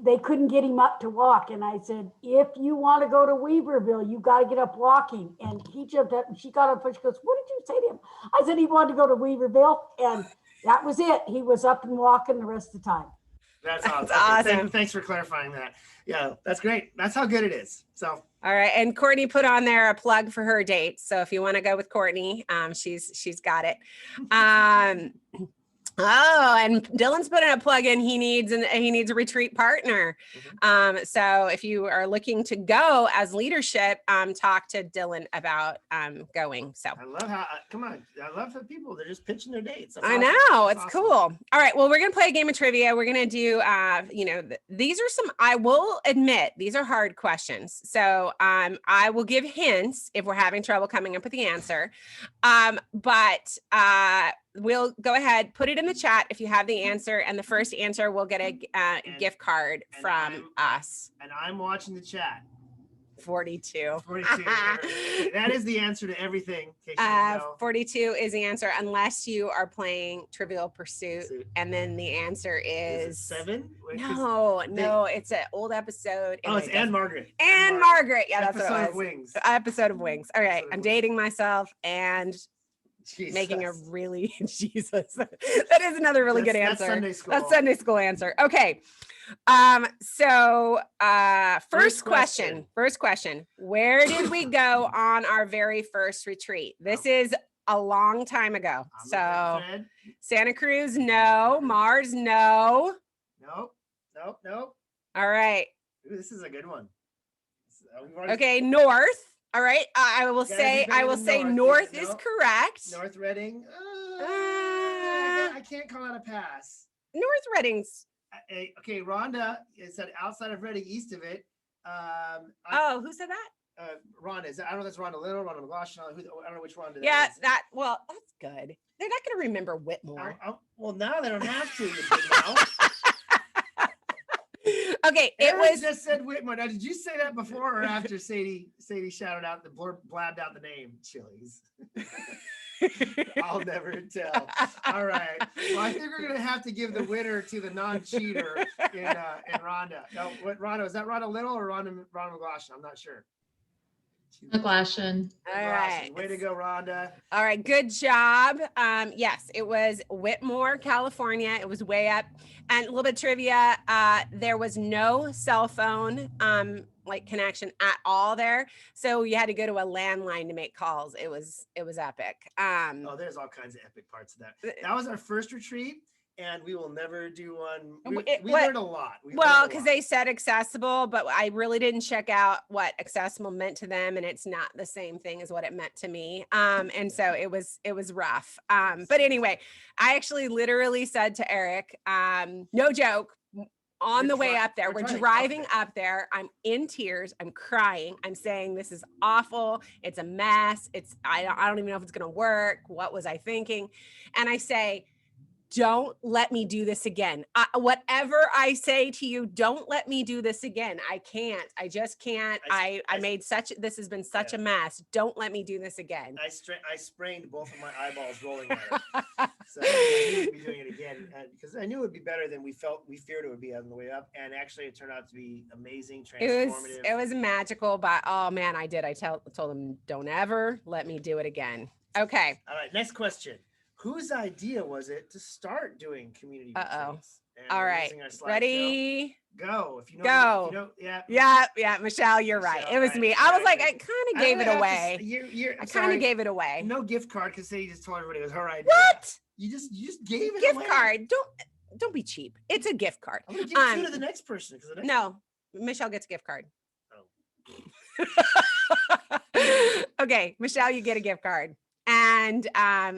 they couldn't get him up to walk. And I said, if you want to go to Weaverville, you got to get up walking. And he jumped up and she got up and she goes, what did you say to him? I said, he wanted to go to Weaverville. And that was it. He was up and walking the rest of the time. That's awesome. Awesome. Thanks for clarifying that. Yeah, that's great. That's how good it is. So. All right. And Courtney put on there a plug for her dates. So if you want to go with Courtney, she's got it. And Dylan's put in a plug in. He needs a retreat partner. So if you are looking to go as leadership, talk to Dylan about going. So I love how I love the people, they're just pitching their dates. That's I awesome. know That's it's awesome. cool. All right, well, we're gonna play a game of trivia. We're gonna do these are some, I will admit, these are hard questions. So I will give hints if we're having trouble coming up with the answer. But we'll go ahead, put it in the chat if you have the answer, and the first answer will get a gift card from us. And I'm watching the chat. 42. 42. That is the answer to everything. In case you didn't know. 42 is the answer, unless you are playing Trivial Pursuit, and then the answer is 7. Wait, no, it's an old episode. Oh, it's Anne Margaret. Anne Margaret. Yeah, that's what Episode it of was. Wings. Episode of Wings. All right, Episode of I'm Wings. dating myself and Jesus. making a really Jesus. That is another really good answer. That's Sunday school. That's Sunday school answer. Okay. First question. Where did we go on our very first retreat? This is a long time ago. So Santa Cruz, no. Mars, no. Nope. All right. Ooh, this is a good one. Okay, north. All right. I will say north is correct. North Reading. I can't call it a pass. North Reading's. Okay, Rhonda said outside of Reading, east of it. Who said that? Rhonda. I don't know if that's Rhonda Little, Rhonda McGlashan. I don't know which Rhonda. Yeah, that is. That's good. They're not going to remember Whitmore. Well, now they don't have to. You big mouth. Okay, Aaron just said Whitmore. Now, did you say that before or after Sadie shouted out blabbed out the name Chili's? I'll never tell. All right. Well, I think we're gonna have to give the winner to the non-cheater in Rhonda. No, what Rhonda, is that Rhonda Little or Rhonda McGlashan? I'm not sure. McGlashan. All right. Way to go, Rhonda. All right, good job. Yes, it was Whitmore, California. It was way up. And a little bit of trivia, there was no cell phone connection at all there. So you had to go to a landline to make calls. It was epic. There's all kinds of epic parts of that. That was our first retreat. And we will never do one. We learned a lot. Because they said accessible, but I really didn't check out what accessible meant to them, and it's not the same thing as what it meant to me. And so it was rough. But anyway, I actually literally said to Eric, no joke, on the way up there, we're driving up there. I'm in tears. I'm crying. I'm saying, this is awful. It's a mess. I don't even know if it's going to work. What was I thinking? And I say, don't let me do this again. Whatever I say to you, don't let me do this again. I can't. I just can't. This has been such a mess. Don't let me do this again. I sprained both of my eyeballs rolling at it. So I knew we'd be doing it again because I knew it would be better than we feared it would be on the way up. And actually it turned out to be amazing, transformative. It was magical, but oh man, I did. I told them, don't ever let me do it again. Okay. All right. Next question. Whose idea was it to start doing community retreats? All right. Ready? Go. If you know, go. Yeah. Michelle, you're right. It was me. I was like, I kind of gave it away. I kind of gave it away. No gift card because Sadie just told everybody it was her idea. What? You just gave it gift away. Card. Don't be cheap. It's a gift card. I'm gonna give two to the next person. No, Michelle gets a gift card. Oh. Okay, Michelle, you get a gift card. And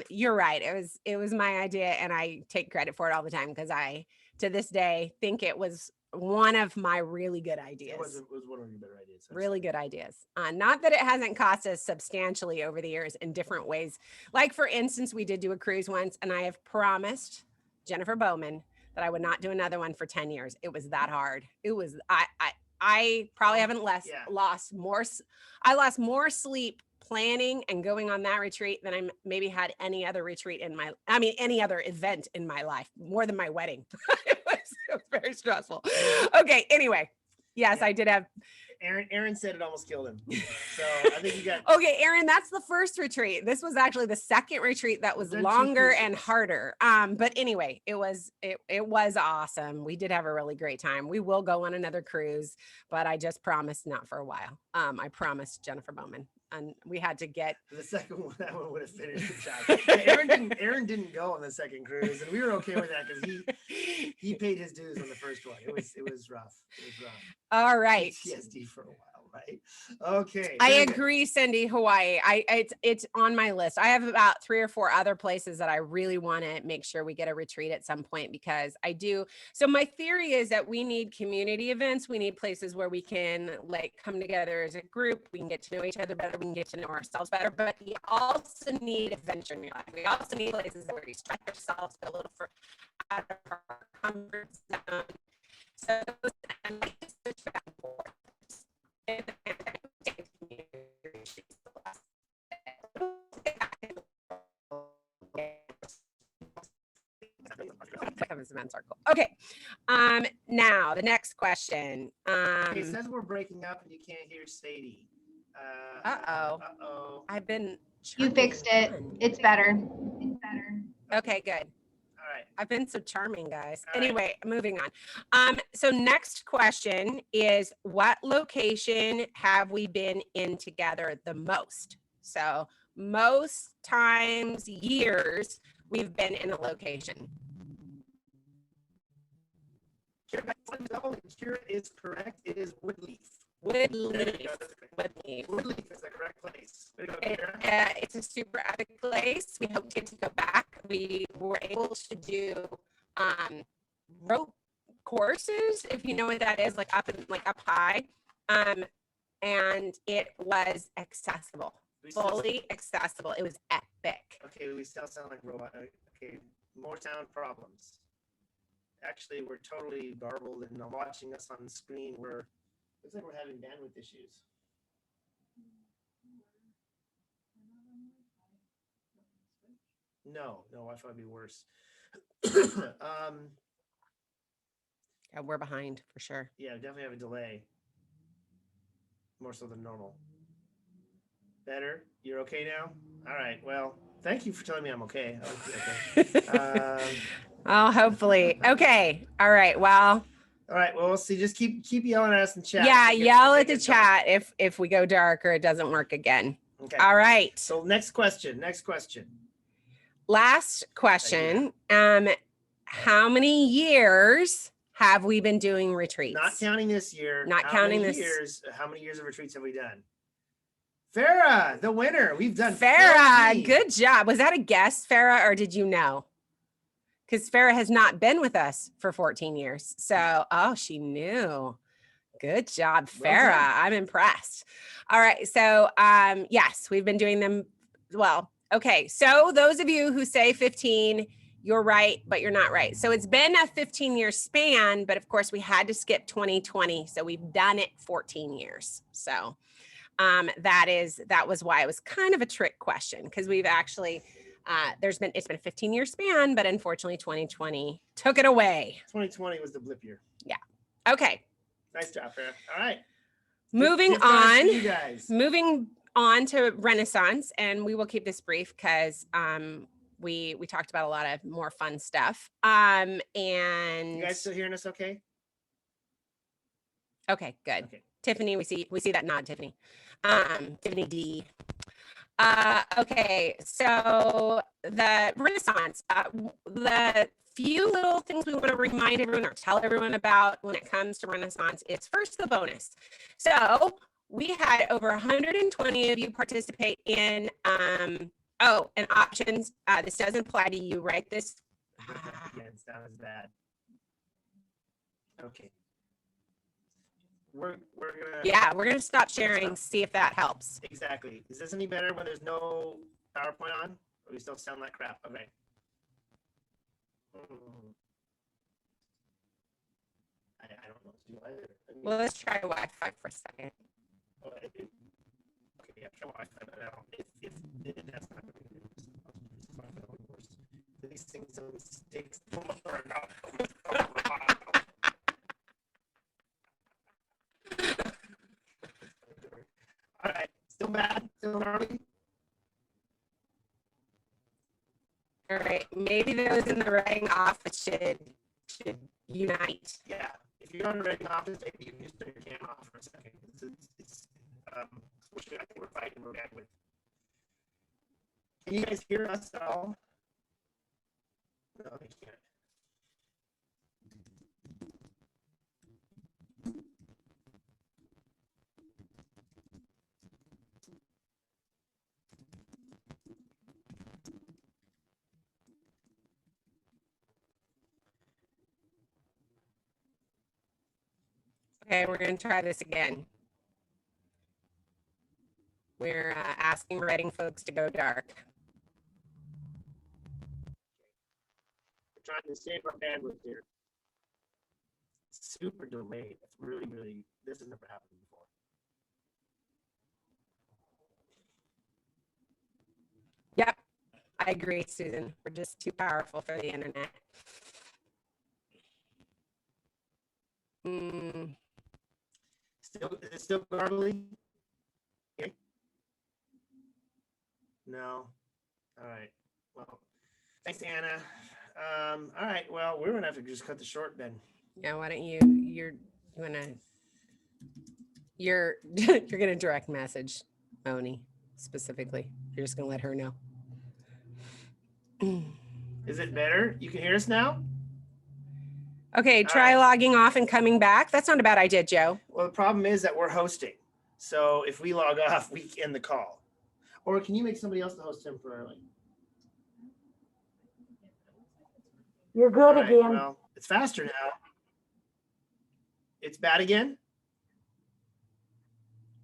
you're right. It was my idea, and I take credit for it all the time because I, to this day, think it was one of my really good It ideas. was one of your better ideas. Really good ideas. Not that it hasn't cost us substantially over the years in different ways. Like for instance, we did do a cruise once, and I have promised Jennifer Bowman that I would not do another one for 10 years. It was that hard. It was, I probably haven't lost more sleep planning and going on that retreat than I maybe had any other retreat any other event in my life, more than my wedding. It was very stressful. Okay. Anyway, yes, Yeah. I did have. Aaron said it almost killed him. So I think you got. Okay, Aaron, that's the first retreat. This was actually the second retreat that was Done 2 longer and cruises. harder. But anyway, it was awesome. We did have a really great time. We will go on another cruise, but I just promised not for a while. I promised Jennifer Bowman, and we had to get The second one, that one would have finished the job. Aaron didn't go on the second cruise, and we were okay with that because he paid his dues on the first one. It was rough. It was rough. all right. PTSD for a while, right? Okay. I very good. agree, Cindy. Hawaii. It's on my list. I have about 3 or 4 other places that I really want to make sure we get a retreat at some point, because I do. So my theory is that we need community events. We need places where we can like come together as a group. We can get to know each other better. We can get to know ourselves better. But we also need adventure in your life. We also need places where we stretch ourselves a little out of our comfort zone. So I like to switch back and forth. Okay. Now the next question. Okay, it says we're breaking up and you can't hear Sadie. Uh-oh. I've been. You fixed it. It's better. It's better. Okay, good. All right. I've been so charming, guys. All right. Anyway, moving on. So next question is, what location have we been in together the most? So most times, years, we've been in a location. Kira is correct. It is Woodleaf. Woodleaf. Woodleaf is the correct place. Way to go, Kira. It's a super epic place. We hope to get to go back. We were able to do rope courses, if you know what that is, like up high. And it was accessible, fully accessible. It was epic. Okay, we still sound like robot. Okay, more sound problems. Actually, we're totally garbled, and watching us on the screen, looks like we're having bandwidth issues. No, Wi-Fi would be worse. Yeah, we're behind for sure. Yeah, we definitely have a delay. More so than normal. Better? You're okay now? All right. Well, thank you for telling me I'm okay. Okay. Oh, hopefully. Okay. All right. Well. All right. Well, we'll see. Just keep yelling at us in chat. Yeah, yell at the Get chat if we go dark or it doesn't work again. Okay. All right. So next question. Last question. How many years have we been doing retreats? Not counting this year. Not how counting many this. years. How many years of retreats have we done? Farah, the winner. We've done Farah, 14. good job. Was that a guess, Farah, or did you know? Because Farah has not been with us for 14 years. So, she knew. Good job, Farah. Well done. I'm impressed. All right. So, yes, we've been doing them. Well, okay. So those of you who say 15, you're right, but you're not right. So it's been a 15-year span, but of course we had to skip 2020. So we've done it 14 years. So that was why it was kind of a trick question, because we've actually, it's been a 15-year span, but unfortunately 2020 took it away. 2020 was the blip year. Yeah. Okay. Nice job, Farah. All right. Moving Good times for on. you guys. Moving on to Renaissance, and we will keep this brief because we talked about a lot of more fun stuff. And You guys still hearing us okay? okay, good. Okay. Tiffany, we see that nod, Tiffany. Tiffany D. Okay, so the Renaissance, the few little things we want to remind everyone or tell everyone about when it comes to Renaissance is first the bonus. So we had over 120 of you participate in, and options. This doesn't apply to you, right? This. Yeah, it's not as bad. Okay. we're gonna. Yeah, we're gonna stop sharing, see if that helps. Exactly. Is this any better when there's no PowerPoint on? Or we still sound like crap? Okay. I don't know what to do either. I mean, Well, let's try Wi-Fi for a second. okay, yeah, try Wi-Fi, but I don't. If that's not going to do this, these things don't stick so much right now. All right, still bad, still gnarly. All right, maybe those in the writing office should unite. Yeah, if you're on a writing office, maybe you can just turn your camera off for a second. I think we're fighting we're back with. Can you guys hear us at all? No, they can't. Okay, we're going to try this again. We're asking writing folks to go dark. We're trying to save our bandwidth here. It's super delayed. It's really, really, this has never happened before. Yep, I agree, Susan. We're just too powerful for the internet. Is it still garbly? Okay. No. All right. Well, thanks, Anna. All right. Well, we're gonna have to just cut this short then. Yeah, why don't you're gonna direct message Moni specifically. You're just gonna let her know. Is it better? You can hear us now? Okay, try logging off and coming back. That's not a bad idea, Joe. Well, the problem is that we're hosting. So if we log off, we end the call. Or can you make somebody else the host temporarily? You're good All right, again. well, it's faster now. It's bad again?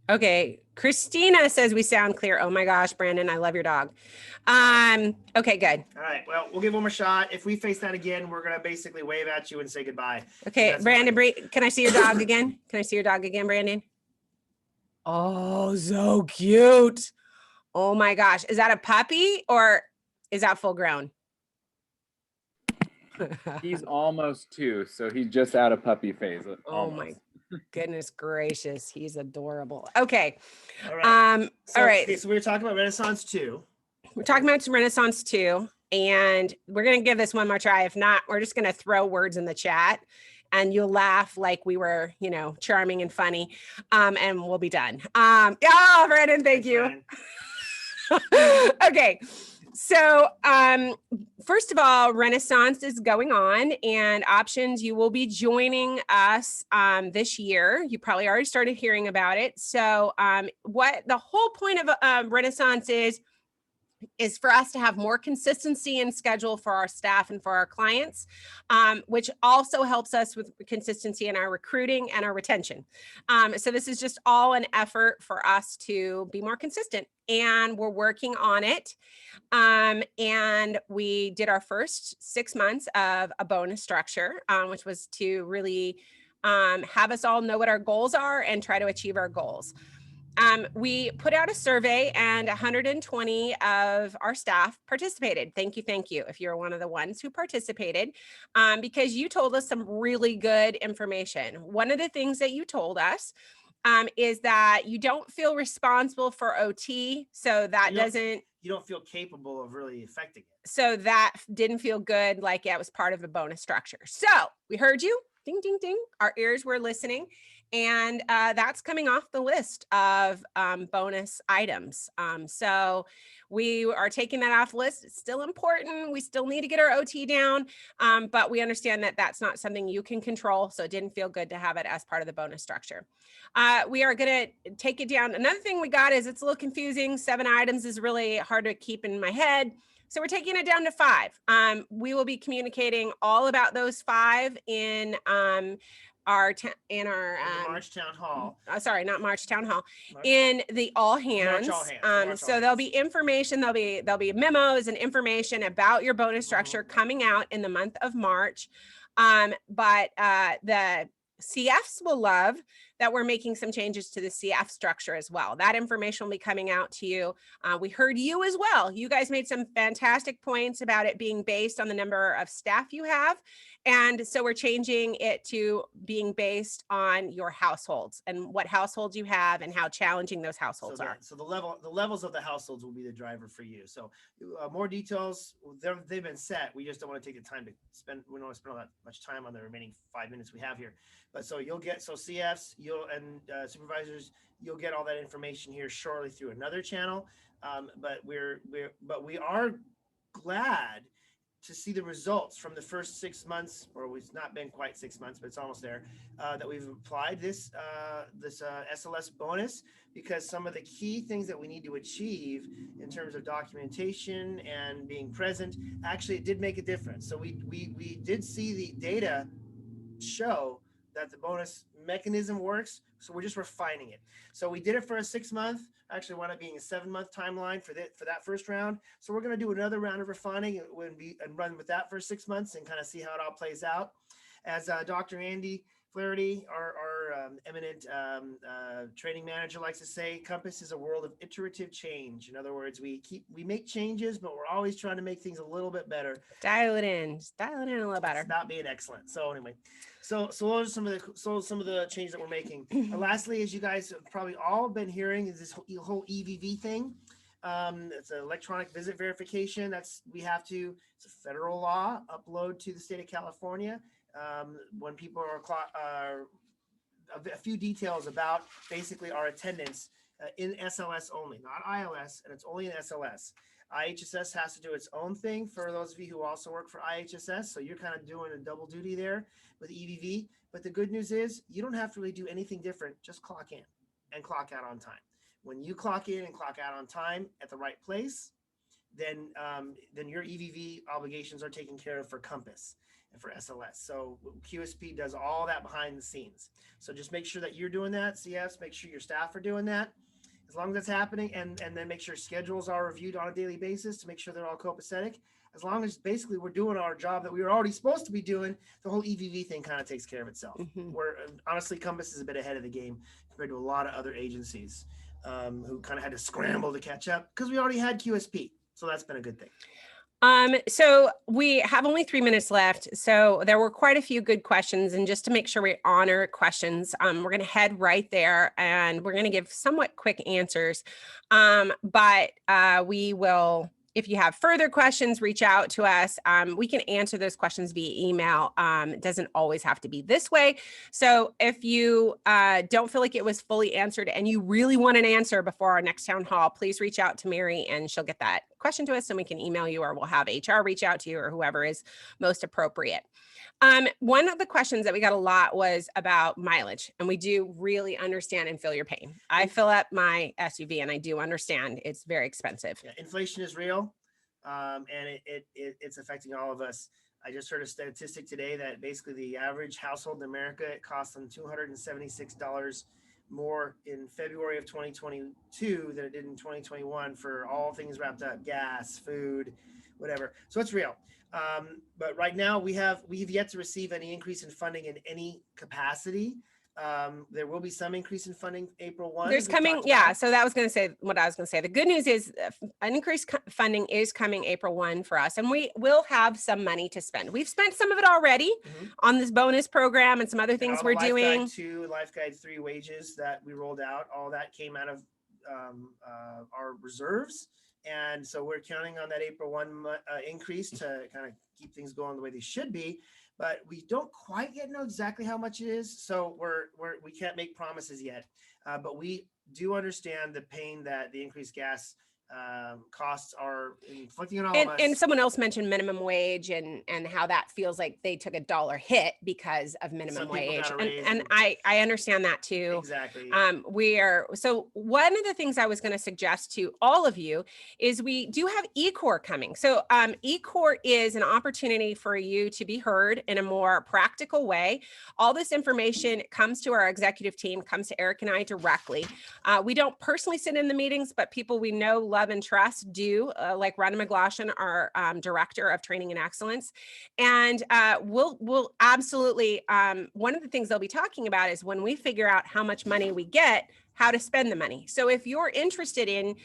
Okay, Christina says we sound clear. Oh my gosh, Brandon, I love your dog. Okay, good. All right, well, we'll give one more shot. If we face that again, we're gonna basically wave at you and say goodbye. Okay, That's Brandon, can I see your dog again? Can I see your dog again, Brandon? Oh, so cute. Oh my gosh, is that a puppy or is that full grown? He's almost 2, so he's just out of puppy phase. Oh my goodness gracious, he's adorable. Okay. All right. All right. Okay, so we were talking about Renaissance 2. We're talking about Renaissance 2, and we're going to give this one more try. If not, we're just going to throw words in the chat and you'll laugh like we were, charming and funny. And we'll be done. Yeah, Brandon, thank you. Okay. So, first of all, Renaissance is going on, and Options, you will be joining us this year. You probably already started hearing about it. So, what the whole point of Renaissance is for us to have more consistency in schedule for our staff and for our clients, which also helps us with consistency in our recruiting and our retention. So this is just all an effort for us to be more consistent, and we're working on it. And we did our first 6 months of a bonus structure, which was to really have us all know what our goals are and try to achieve our goals. We put out a survey and 120 of our staff participated. Thank you. Thank you. If you're one of the ones who participated, because you told us some really good information. One of the things that you told us is that you don't feel responsible for OT. So that you don't feel capable of really affecting it. So that didn't feel good. Like it was part of a bonus structure. So we heard you. Ding, ding, ding. Our ears were listening. And that's coming off the list of bonus items. So we are taking that off the list. It's still important. We still need to get our OT down, but we understand that that's not something you can control. So it didn't feel good to have it as part of the bonus structure. We are going to take it down. Another thing we got is it's a little confusing. 7 items is really hard to keep in my head. So we're taking it down to 5. We will be communicating all about those 5 in in our In the March town hall. sorry, not March town hall, March- in the all hands. March all hands, March all So there'll be information, there'll be memos and information about your bonus structure coming out in the month of March. But the CFs will love that we're making some changes to the CF structure as well. That information will be coming out to you. We heard you as well. You guys made some fantastic points about it being based on the number of staff you have. And so we're changing it to being based on your households and what households you have and how challenging those households are. So the levels of the households will be the driver for you. So more details, they've been set. We just don't want to take the time to spend. We don't want to spend all that much time on the remaining 5 minutes we have here. But so you'll get CFs, supervisors, you'll get all that information here shortly through another channel. But we are glad to see the results from the first 6 months, or it's not been quite 6 months, but it's almost there, that we've applied this SLS bonus, because some of the key things that we need to achieve in terms of documentation and being present, actually it did make a difference. So we did see the data show that the bonus mechanism works. So we're just refining it. So we did it for a 6 month, actually wound up being a 7 month timeline for that first round. So we're going to do another round of refining and run with that for 6 months and kind of see how it all plays out. As Dr. Andy Flaherty, our eminent training manager, likes to say, Compass is a world of iterative change. In other words, we make changes, but we're always trying to make things a little bit better. Dial it in, just dial it in a little better. It's not being excellent. So anyway, so those are some of the changes that we're making. And lastly, as you guys have probably all been hearing, is this whole EVV thing. It's an electronic visit verification. It's a federal law, upload to the state of California. When people are a few details about basically our attendance in SLS only, not ILS, and it's only in SLS. IHSS has to do its own thing for those of you who also work for IHSS. So you're kind of doing a double duty there with EVV. But the good news is you don't have to really do anything different. Just clock in and clock out on time. When you clock in and clock out on time at the right place, then your EVV obligations are taken care of for Compass and for SLS. So QSP does all that behind the scenes. So just make sure that you're doing that. CFs, make sure your staff are doing that. As long as that's happening, and then make sure schedules are reviewed on a daily basis to make sure they're all copacetic. As long as basically we're doing our job that we were already supposed to be doing, the whole EVV thing kind of takes care of itself. Where honestly, Compass is a bit ahead of the game compared to a lot of other agencies who kind of had to scramble to catch up because we already had QSP. So that's been a good thing. So we have only 3 minutes left. So there were quite a few good questions, and just to make sure we honor questions, we're going to head right there and we're going to give somewhat quick answers. But we will, if you have further questions, reach out to us. We can answer those questions via email. It doesn't always have to be this way. So if you don't feel like it was fully answered and you really want an answer before our next town hall, please reach out to Mary and she'll get that question to us and we can email you, or we'll have HR reach out to you, or whoever is most appropriate. One of the questions that we got a lot was about mileage, and we do really understand and feel your pain. I fill up my SUV and I do understand it's very expensive. Yeah, inflation is real, and it's affecting all of us. I just heard a statistic today that basically the average household in America, it costs them $276 more in February of 2022 than it did in 2021 for all things wrapped up, gas, food, whatever. So it's real. But right now we've yet to receive any increase in funding in any capacity. There will be some increase in funding April 1. There's coming, yeah. So that was going to say what I was going to say. The good news is an increased funding is coming April 1 for us, and we will have some money to spend. We've spent some of it already on this bonus program and some other things we're doing. Life Guide 2, Life Guide 3 wages that we rolled out, all that came out of our reserves. And so we're counting on that April 1 increase to kind of keep things going the way they should be. But we don't quite yet know exactly how much it is. So we can't make promises yet. But we do understand the pain that the increased gas costs are inflicting on all And, of us. and someone else mentioned minimum wage and how that feels like they took $1 hit because of minimum Some people wage. got a And, raise and and- I understand that too. Exactly. So one of the things I was going to suggest to all of you is we do have eCore coming. So eCore is an opportunity for you to be heard in a more practical way. All this information comes to our executive team, comes to Eric and I directly. We don't personally sit in the meetings, but people we know, love, and trust do, like Rhonda McGlashan, our Director of Training and Excellence. And we'll absolutely, one of the things they'll be talking about is when we figure out how much money we get, how to spend the money. So if you're interested in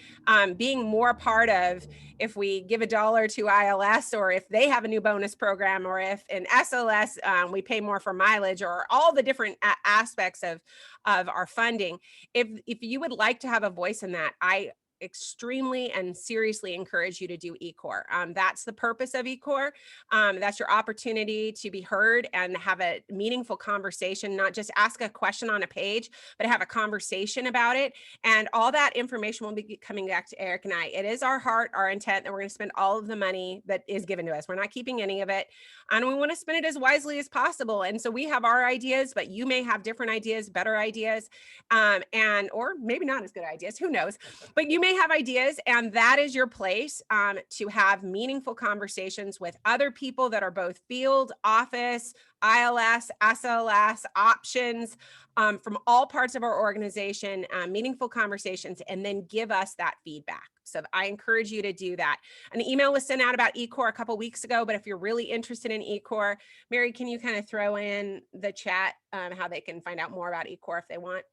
being more a part of, if we give $1 to ILS, or if they have a new bonus program, or if in SLS we pay more for mileage, or all the different aspects of our funding, if you would like to have a voice in that, I extremely and seriously encourage you to do eCore. That's the purpose of eCore. That's your opportunity to be heard and have a meaningful conversation, not just ask a question on a page, but have a conversation about it. And all that information will be coming back to Eric and I. It is our heart, our intent that we're going to spend all of the money that is given to us. We're not keeping any of it. And we want to spend it as wisely as possible. And so we have our ideas, but you may have different ideas, better ideas, or maybe not as good ideas, who knows, but you may have ideas, and that is your place to have meaningful conversations with other people that are both field, office, ILS, SLS, options, from all parts of our organization, meaningful conversations, and then give us that feedback. So I encourage you to do that. An email was sent out about eCore a couple weeks ago, but if you're really interested in eCore, Mary, can you kind of throw in the chat how they can find out more about eCore if they want?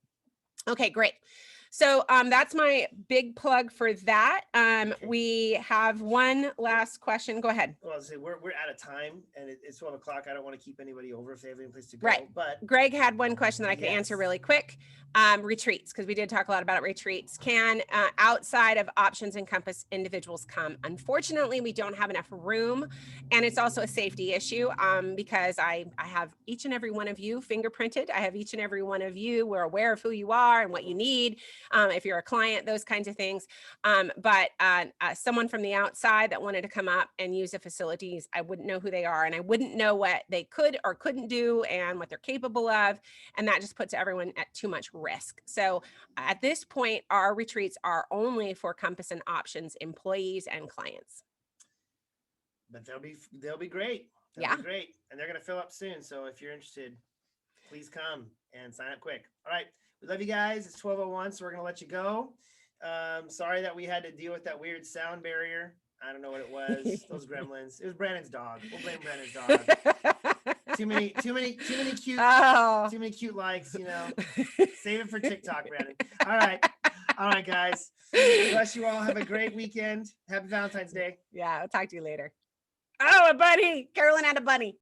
Okay, great. So that's my big plug for that. We have one last question. Go ahead. Well, I'll say we're out of time, and it's 12 o'clock. I don't want to keep anybody over if they have any place to go. Right. But Greg had one question that I can answer Yes. really quick. Retreats, because we did talk a lot about retreats. Can outside of Options and Compass individuals come? Unfortunately, we don't have enough room, and it's also a safety issue because I have each and every one of you fingerprinted. I have each and every one of you. We're aware of who you are and what you need. If you're a client, those kinds of things. But someone from the outside that wanted to come up and use the facilities, I wouldn't know who they are, and I wouldn't know what they could or couldn't do and what they're capable of. And that just puts everyone at too much risk. So at this point, our retreats are only for Compass and Options employees and clients. But they'll be great. They'll be great, and they're gonna fill up soon. So if you're interested, please come and sign up quick. All right, we love you guys. It's 12:01, so we're gonna let you go. Sorry that we had to deal with that weird sound barrier. I don't know what it was. Those gremlins. It was Brandon's dog. We'll blame Brandon's dog. Too many cute, too many cute likes. You know, save it for TikTok, Brandon. All right, guys. Bless you all. Have a great weekend. Happy Valentine's Day. Yeah, I'll talk to you later. Oh, a bunny. Carolyn had a bunny.